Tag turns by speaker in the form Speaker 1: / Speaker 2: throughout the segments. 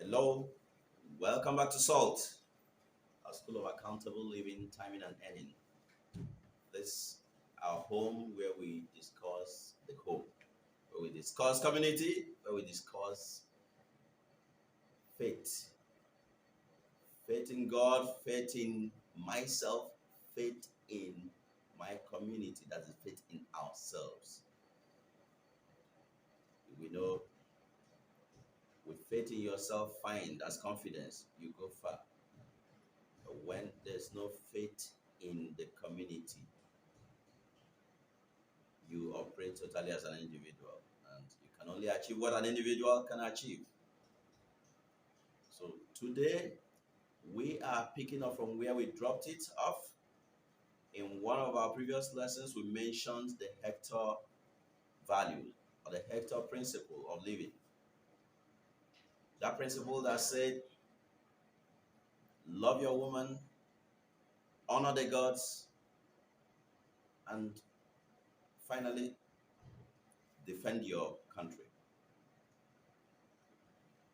Speaker 1: Hello, welcome back to SALT, our School of Accountable Living, Timing and Earning. This our home where we discuss the home, where we discuss community, where we discuss faith, faith in God, faith in myself, faith in my community, that is faith in ourselves. We know with faith in yourself, fine, that's confidence, you go far. But when there's no faith in the community, you operate totally as an individual, and you can only achieve what an individual can achieve. So today we are picking up from where we dropped it off. In one of our previous lessons, we mentioned the Hector value or the Hector principle of living. That principle that said, love your woman, honor the gods, and finally, defend your country.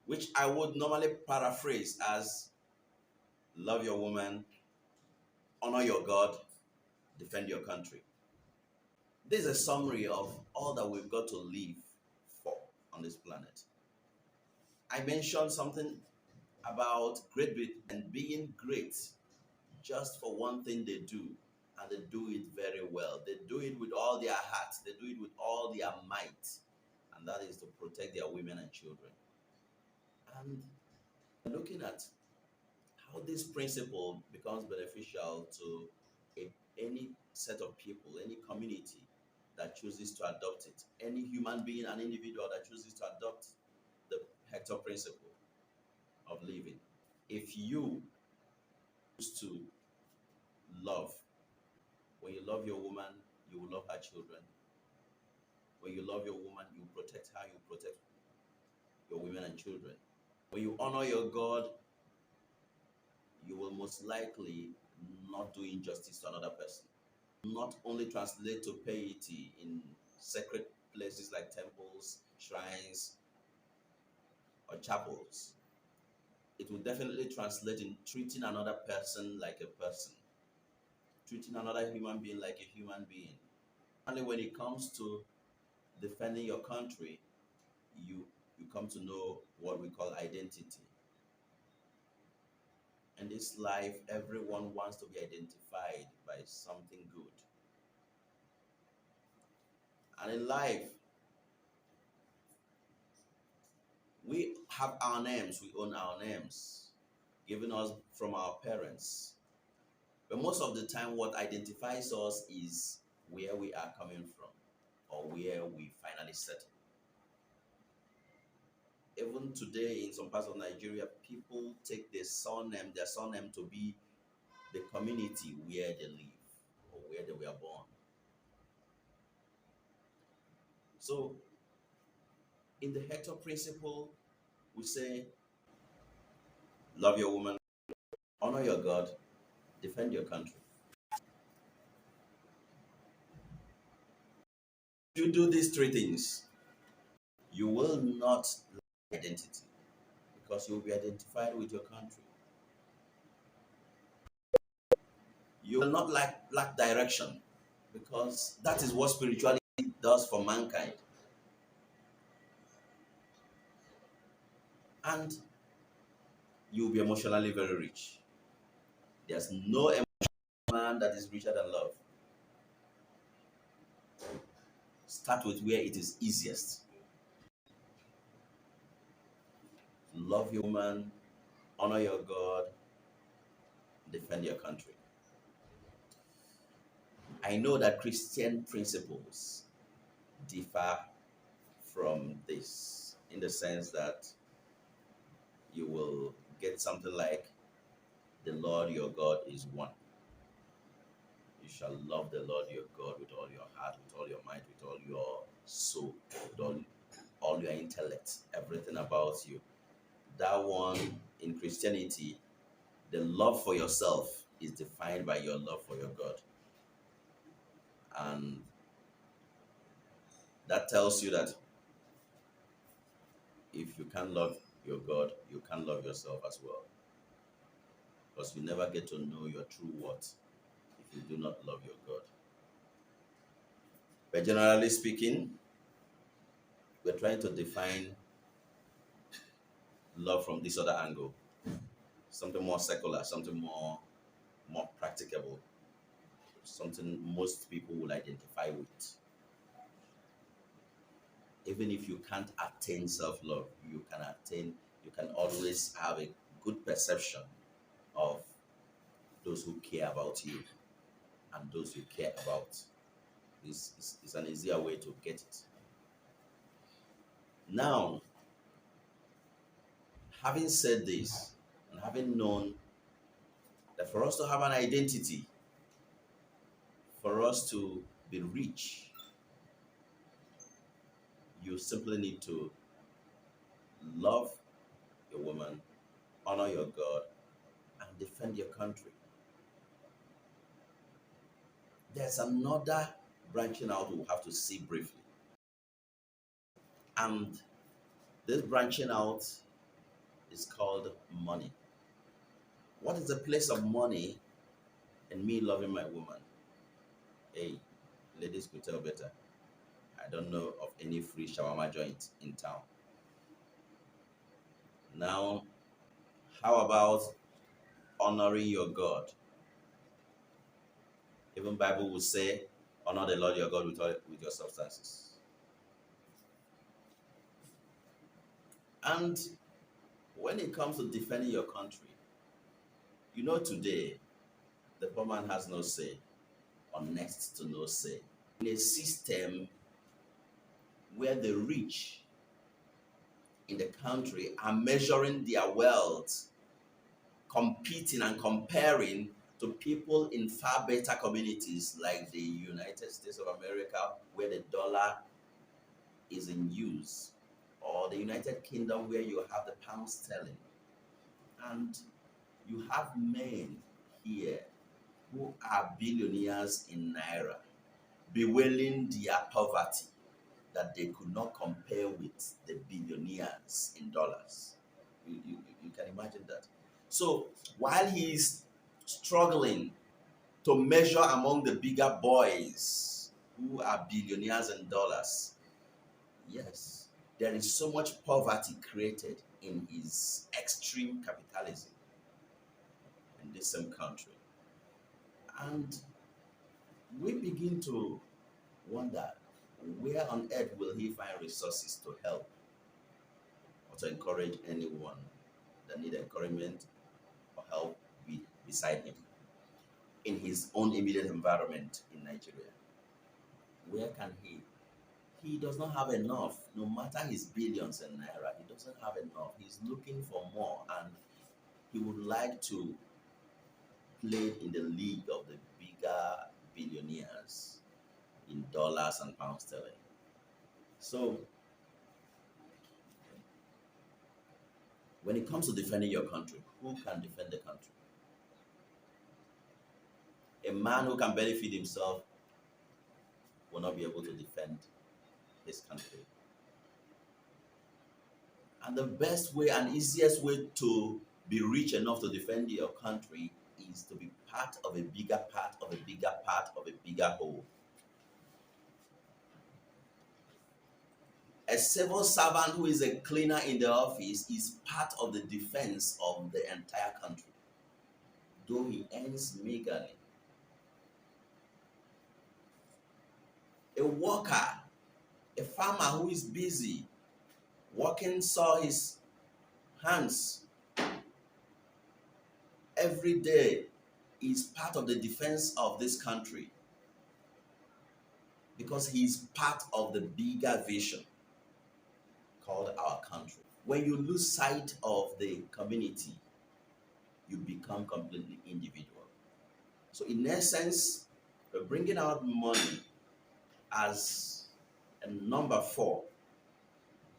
Speaker 1: Which I would normally paraphrase as love your woman, honor your God, defend your country. This is a summary of all that we've got to live for on this planet. I mentioned something about Great Britain being great just for one thing they do, and they do it very well. They do it with all their heart, they do it with all their might, and that is to protect their women and children. And looking at how this principle becomes beneficial to any set of people, any community that chooses to adopt it, any human being, an individual that chooses to adopt the Hector principle of living. If you choose to love, when you love your woman, you will love her children. When you love your woman, you protect her, you protect your women and children. When you honor your God, you will most likely not do injustice to another person. Not only translate to piety in sacred places like temples, shrines, or chapels. It will definitely translate in treating another person like a person, treating another human being like a human being. Only when it comes to defending your country, you come to know what we call identity. In this life, everyone wants to be identified by something good. And in life, we have our names, we own our names, given us from our parents. But most of the time, what identifies us is where we are coming from or where we finally settle. Even today, in some parts of Nigeria, people take their surname to be the community where they live or where they were born. So, in the Hector principle, we say, love your woman, honor your God, defend your country. If you do these three things, you will not lack identity because you will be identified with your country. You will not lack direction because that is what spirituality does for mankind. And you will be emotionally very rich. There's no man that is richer than love. Start with where it is easiest. Love your man, honor your God, defend your country. I know that Christian principles differ from this in the sense that you will get something like the Lord your God is one. You shall love the Lord your God with all your heart, with all your might, with all your soul, with all your intellect, everything about you. That one in Christianity, the love for yourself is defined by your love for your God. And that tells you that if you can't love your God, you can't love yourself as well. Because you never get to know your true worth if you do not love your God. But generally speaking, we're trying to define love from this other angle, something more secular, something more practicable, something most people will identify with. Even if you can't attain self-love, you can always have a good perception of those who care about you and those you care about. Is an easier way to get it. Now, having said this, and having known that for us to have an identity, for us to be rich, you simply need to love your woman, honor your God, and defend your country. There's another branching out we'll have to see briefly. And this branching out is called money. What is the place of money in me loving my woman? Hey, ladies could tell better. I don't know of any free shawarma joint in town. Now, how about honoring your God? Even Bible will say, honor the Lord your God with your substances. And when it comes to defending your country, you know today, the poor man has no say, or next to no say. In a system where the rich in the country are measuring their wealth, competing and comparing to people in far better communities like the United States of America, where the dollar is in use, or the United Kingdom, where you have the pound sterling. And you have men here who are billionaires in naira, bewailing their poverty that they could not compare with the billionaires in dollars. You can imagine that. So while he's struggling to measure among the bigger boys who are billionaires in dollars, yes, there is so much poverty created in his extreme capitalism in this same country. And we begin to wonder, where on earth will he find resources to help or to encourage anyone that need encouragement or help beside him in his own immediate environment in Nigeria? Where can he? He does not have enough. No matter his billions in naira, he doesn't have enough. He's looking for more, and he would like to play in the league of the bigger billionaires in dollars and pound sterling. So, when it comes to defending your country, who can defend the country? A man who can barely feed himself will not be able to defend his country. And the best way and easiest way to be rich enough to defend your country is to be part of a bigger part of a bigger part of a bigger whole. A civil servant who is a cleaner in the office is part of the defense of the entire country, though he earns meagerly. A worker, a farmer who is busy working, saw his hands every day, is part of the defense of this country because he's part of the bigger vision called our country. When you lose sight of the community, you become completely individual. So in essence, we're bringing out money as a number 4.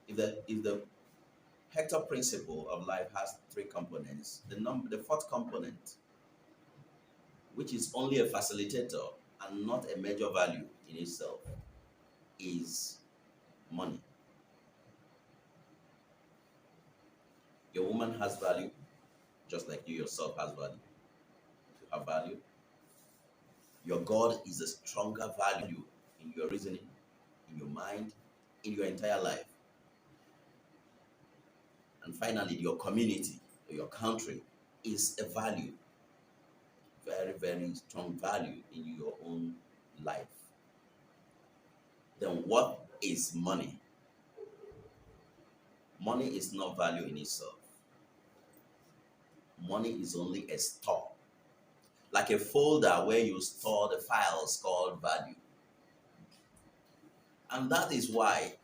Speaker 1: If the Hector principle of life has 3 components, the 4th component, which is only a facilitator and not a major value in itself, is money. Your woman has value, just like you yourself has value. You have value. Your God is a stronger value in your reasoning, in your mind, in your entire life. And finally, your community, your country is a value, very, very strong value in your own life. Then what is money? Money is not value in itself. Money is only a store, like a folder where you store the files called value. And that is why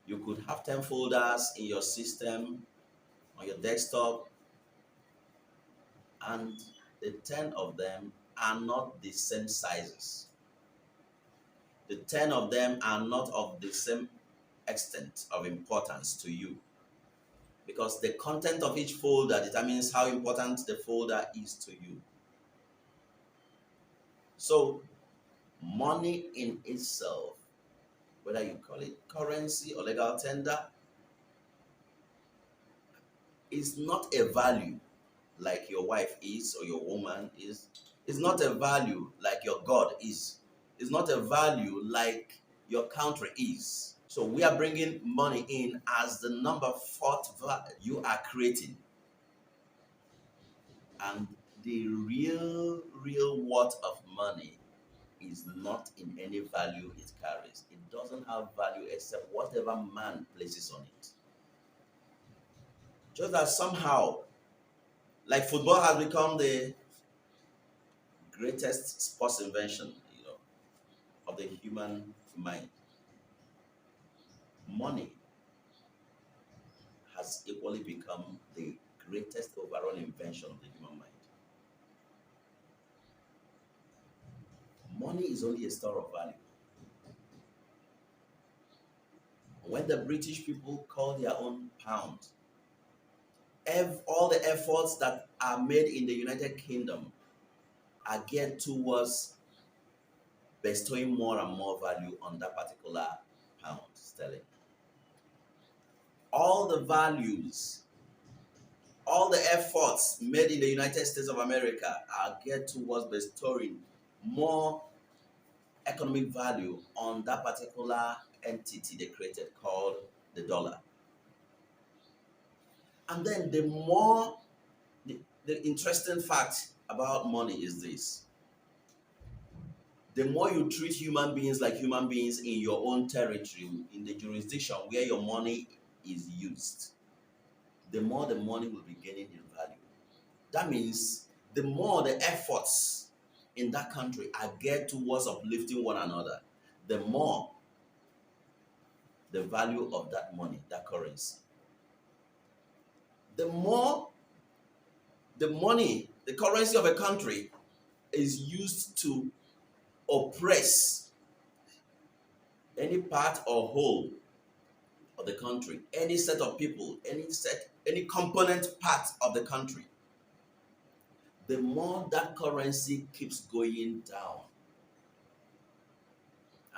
Speaker 1: you could have 10 folders in your system, on your desktop, and the 10 of them are not the same sizes. The 10 of them are not of the same extent of importance to you, because the content of each folder determines how important the folder is to you. So money in itself, whether you call it currency or legal tender, is not a value like your wife is or your woman is. It's not a value like your God is. It's not a value like your country is. So we are bringing money in as the number fourth value you are creating. And the real worth of money is not in any value it carries. It doesn't have value except whatever man places on it. Just that somehow, like football has become the greatest sports invention, of the human mind. Money has equally become the greatest overall invention of the human mind. Money is only a store of value. When the British people call their own pound, all the efforts that are made in the United Kingdom are geared towards bestowing more and more value on that particular pound sterling. All the values, all the efforts made in the United States of America are geared towards bestowing more economic value on that particular entity they created called the dollar. And then the interesting fact about money is this: the more you treat human beings like human beings in your own territory, in the jurisdiction where your money is used, the more the money will be gaining in value. That means the more the efforts in that country are geared towards uplifting one another, the more the value of that money, that currency. The more the money, the currency of a country is used to oppress any part or whole of the country, any set of people, any component part of the country, the more that currency keeps going down.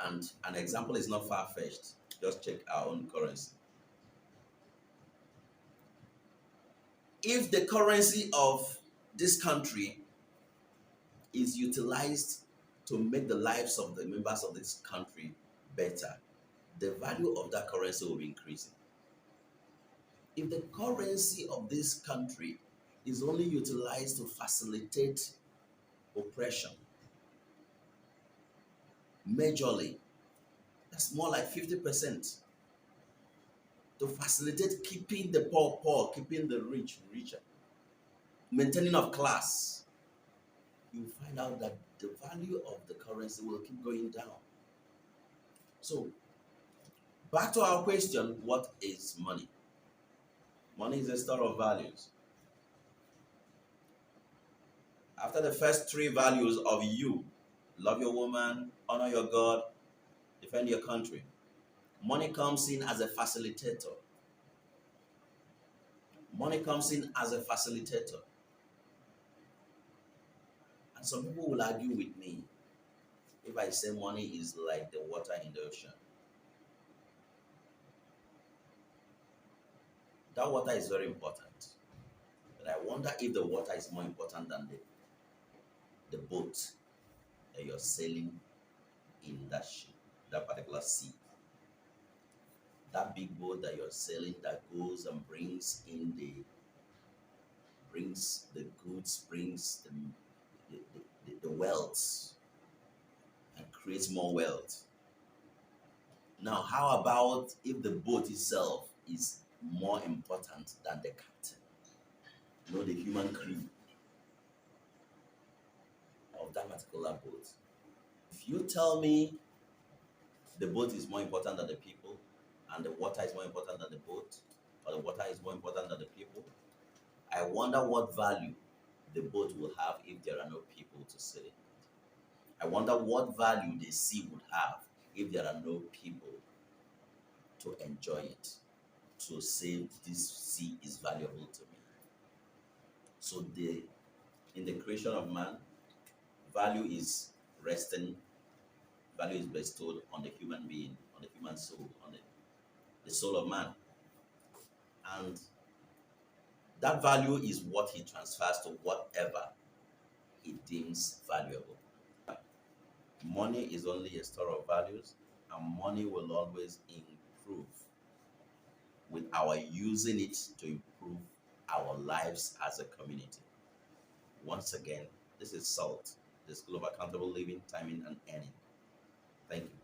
Speaker 1: And an example is not far-fetched. Just check our own currency. If the currency of this country is utilized to make the lives of the members of this country better, the value of that currency will be increasing. If the currency of this country is only utilized to facilitate oppression, majorly, that's more like 50%, to facilitate keeping the poor, keeping the rich richer, maintaining of class, you find out that the value of the currency will keep going down. So, back to our question, what is money? Money is a store of values. After the first three values of you, love your woman, honor your God, defend your country, money comes in as a facilitator. Money comes in as a facilitator. And some people will argue with me if I say money is like the water in the ocean. That water is very important. But I wonder if the water is more important than the boat that you're sailing in that ship, that particular sea. That big boat that you're sailing that goes and brings the goods, brings the wealth and creates more wealth. Now, how about if the boat itself is more important than the captain? The human crew of that particular boat. If you tell me the boat is more important than the people, and the water is more important than the boat, or the water is more important than the people, I wonder what value the boat will have if there are no people to sail it. I wonder what value the sea would have if there are no people to enjoy it. To say this sea is valuable to me. So in the creation of man, value is resting, value is bestowed on the human being, on the human soul, on the soul of man. And that value is what he transfers to whatever he deems valuable. Money is only a store of values, and money will always improve with our using it to improve our lives as a community. Once again, this is SALT, the School of Accountable Living, Timing, and Earning. Thank you.